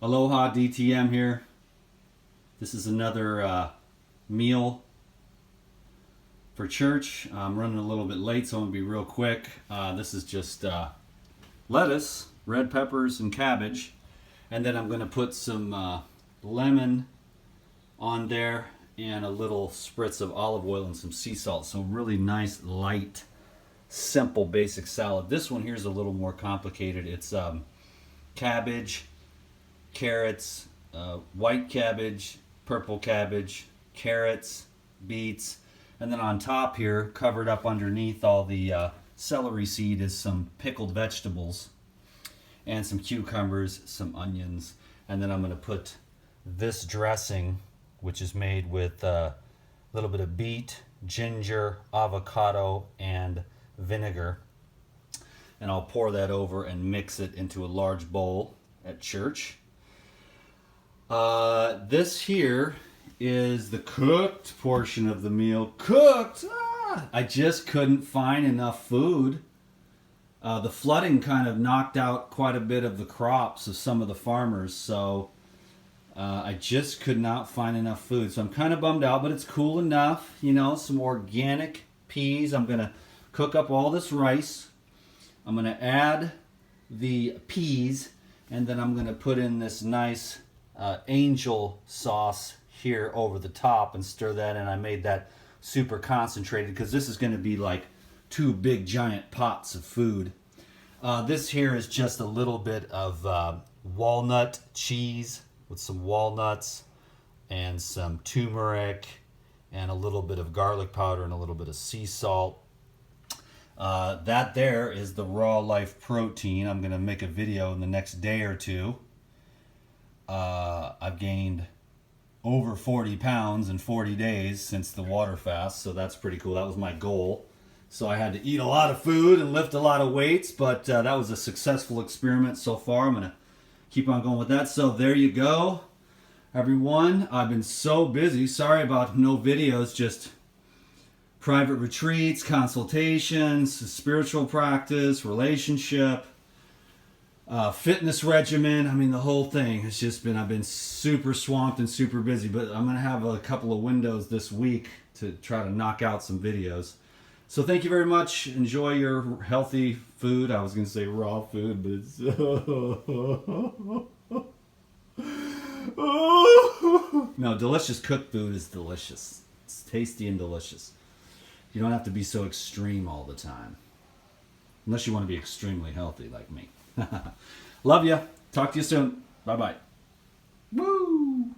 Aloha DTM here. This is another meal for church. I'm running a little bit late, so I'm going to be real quick. This is just lettuce, red peppers, and cabbage. And then I'm going to put some lemon on there and a little spritz of olive oil and some sea salt. So really nice, light, simple, basic salad. This one here is a little more complicated. It's cabbage, carrots, white cabbage, purple cabbage, carrots, beets, and then on top here, covered up underneath all the celery seed, is some pickled vegetables and some cucumbers, some onions, and then I'm going to put this dressing, which is made with a little bit of beet, ginger, avocado, and vinegar, and I'll pour that over and mix it into a large bowl at church. This here is the cooked portion of the meal. Cooked! I just couldn't find enough food. The flooding kind of knocked out quite a bit of the crops of some of the farmers, so I just could not find enough food. So I'm kind of bummed out, but it's cool enough. You know, some organic peas. I'm going to cook up all this rice. I'm going to add the peas, and then I'm going to put in this nice angel sauce here over the top and stir that in. I made that super concentrated because this is going to be like 2 big giant pots of food. This here is just a little bit of walnut cheese with some walnuts and some turmeric and a little bit of garlic powder and a little bit of sea salt. That there is the Raw Life protein. I'm going to make a video in the next day or two. I've gained over 40 pounds in 40 days since the water fast, so that's pretty cool. That was my goal. So I had to eat a lot of food and lift a lot of weights, but that was a successful experiment so far. I'm going to keep on going with that. So there you go, everyone. I've been so busy. Sorry about no videos, just private retreats, consultations, spiritual practice, relationship, fitness regimen. I mean, the whole thing. It's just been, I've been super swamped and super busy, but I'm going to have a couple of windows this week to try to knock out some videos. So thank you very much. Enjoy your healthy food. I was going to say raw food, but it's... No, delicious cooked food is delicious. It's tasty and delicious. You don't have to be so extreme all the time. Unless you want to be extremely healthy like me. Love ya. Talk to you soon. Bye-bye.